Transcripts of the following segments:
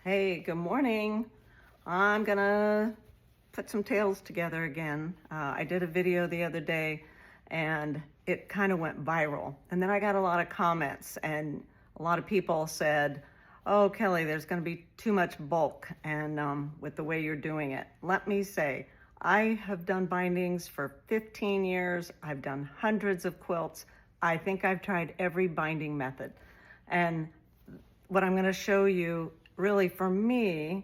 Hey, good morning. I'm gonna put some tails together again. I did a video the other day and it kind of went viral. And then I got a lot of comments and a lot of people said, oh, Kelly, there's gonna be too much bulk and with the way you're doing it. Let me say, I have done bindings for 15 years. I've done hundreds of quilts. I think I've tried every binding method. And what I'm going to show you really for me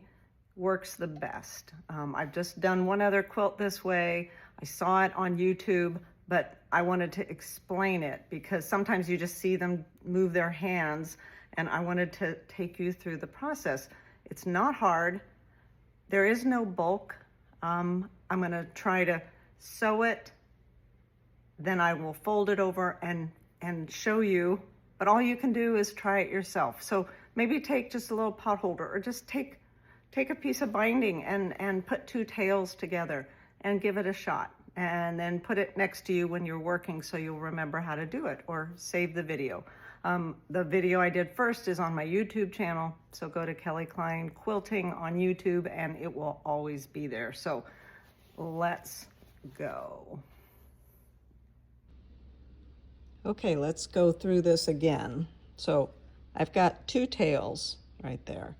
works the best. I've just done one other quilt this way. I saw it on YouTube, but I wanted to explain it because sometimes you just see them move their hands, and I wanted to take you through the process. It's not hard. There is no bulk. I'm going to try to sew it, then I will fold it over and show you, but all you can do is try it yourself. So maybe take just a little pot holder, or just take a piece of binding and put two tails together and give it a shot, and then put it next to you when you're working so you'll remember how to do it, or save the video. The video I did first is on my YouTube channel, so go to Kelly Klein Quilting on YouTube and it will always be there. So let's go. Okay, let's go through this again. So I've got two tails right there.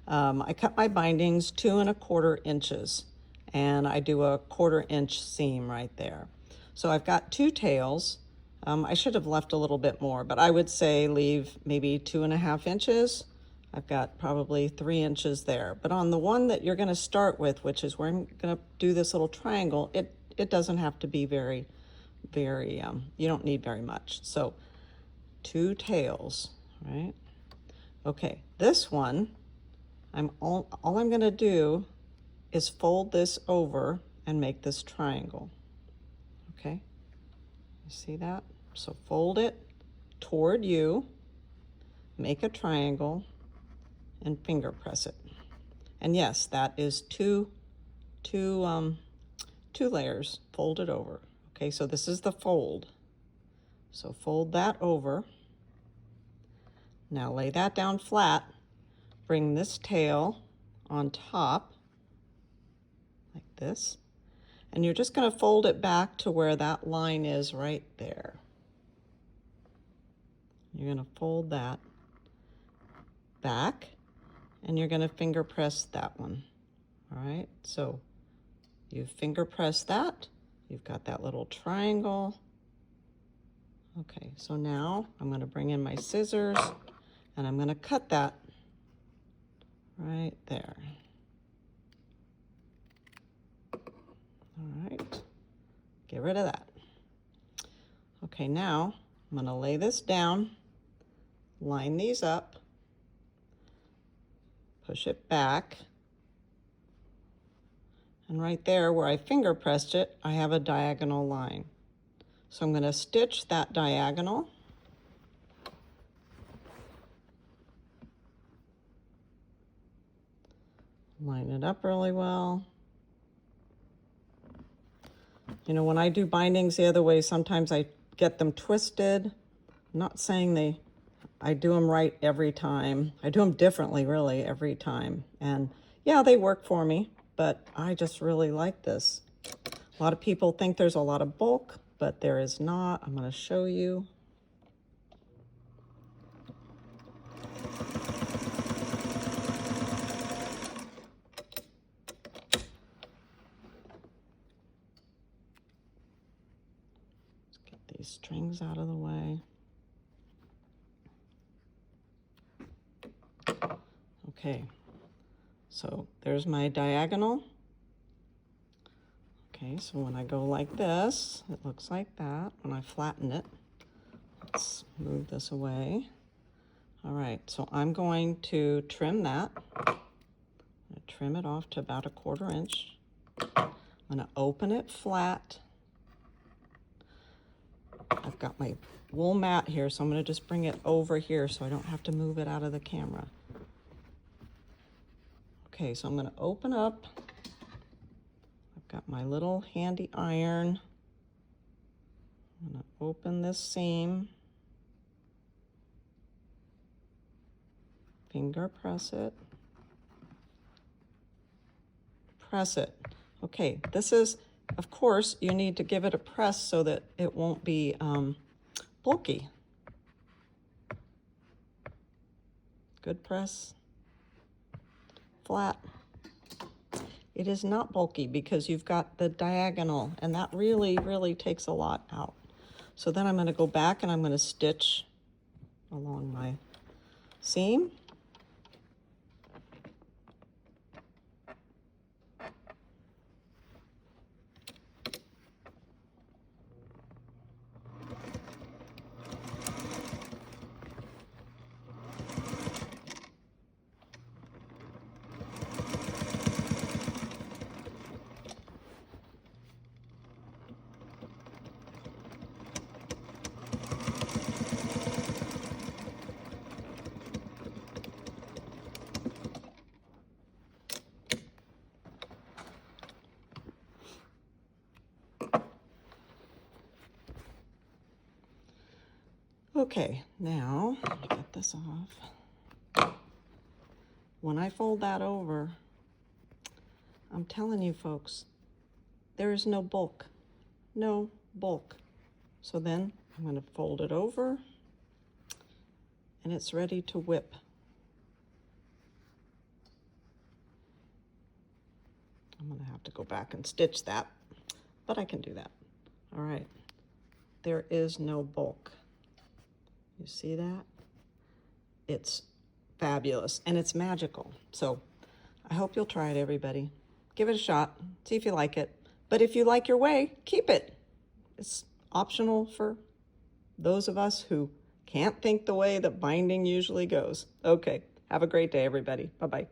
I cut my bindings 2 1/4 inches, and I do a 1/4 inch seam right there. So I've got two tails. I should have left a little bit more, but I would say leave maybe 2 1/2 inches. I've got probably 3 inches there. But on the one that you're gonna start with, which is where I'm gonna do this little triangle, it doesn't have to be very, you don't need very much. So two tails, right? Okay, this one, all I'm gonna do is fold this over and make this triangle. Okay, you see that? So fold it toward you, make a triangle, and finger press it. And yes, that is two layers folded over. Okay, so this is the fold. So fold that over. Now lay that down flat. Bring this tail on top, like this. And you're just gonna fold it back to where that line is right there. You're gonna fold that back, and you're gonna finger press that one. All right, so you finger press that. You've got that little triangle. Okay, so now I'm gonna bring in my scissors and I'm gonna cut that right there. All right, get rid of that. Okay, now I'm gonna lay this down, line these up, push it back, and right there where I finger pressed it, I have a diagonal line. So I'm gonna stitch that diagonal. Line it up really well. You know, when I do bindings the other way, sometimes I get them twisted. I'm not saying I do them right every time. I do them differently, really, every time. And yeah, they work for me, but I just really like this. A lot of people think there's a lot of bulk, but there is not. I'm going to show you. Let's get these strings out of the way. Okay, so there's my diagonal. Okay, so when I go like this, it looks like that. When I flatten it, let's move this away. All right, so I'm going to trim that. I'm gonna trim it off to about 1/4 inch. I'm gonna open it flat. I've got my wool mat here, so I'm gonna just bring it over here so I don't have to move it out of the camera. Okay, so I'm gonna open up. I've got my little handy iron. I'm gonna open this seam. Finger press it. press it. Okay, this is, of course, you need to give it a press so that it won't be bulky. Good press. Flat. It is not bulky because you've got the diagonal, and that really, really takes a lot out. So then I'm going to go back and I'm going to stitch along my seam. Okay, now get this off. When I fold that over, I'm telling you folks, there is no bulk. No bulk. So then I'm going to fold it over and it's ready to whip. I'm going to have to go back and stitch that, but I can do that. All right, there is no bulk. You see that? It's fabulous and it's magical. So I hope you'll try it, everybody. Give it a shot, see if you like it. But if you like your way, keep it. It's optional for those of us who can't think the way that binding usually goes. Okay, have a great day, everybody. Bye-bye.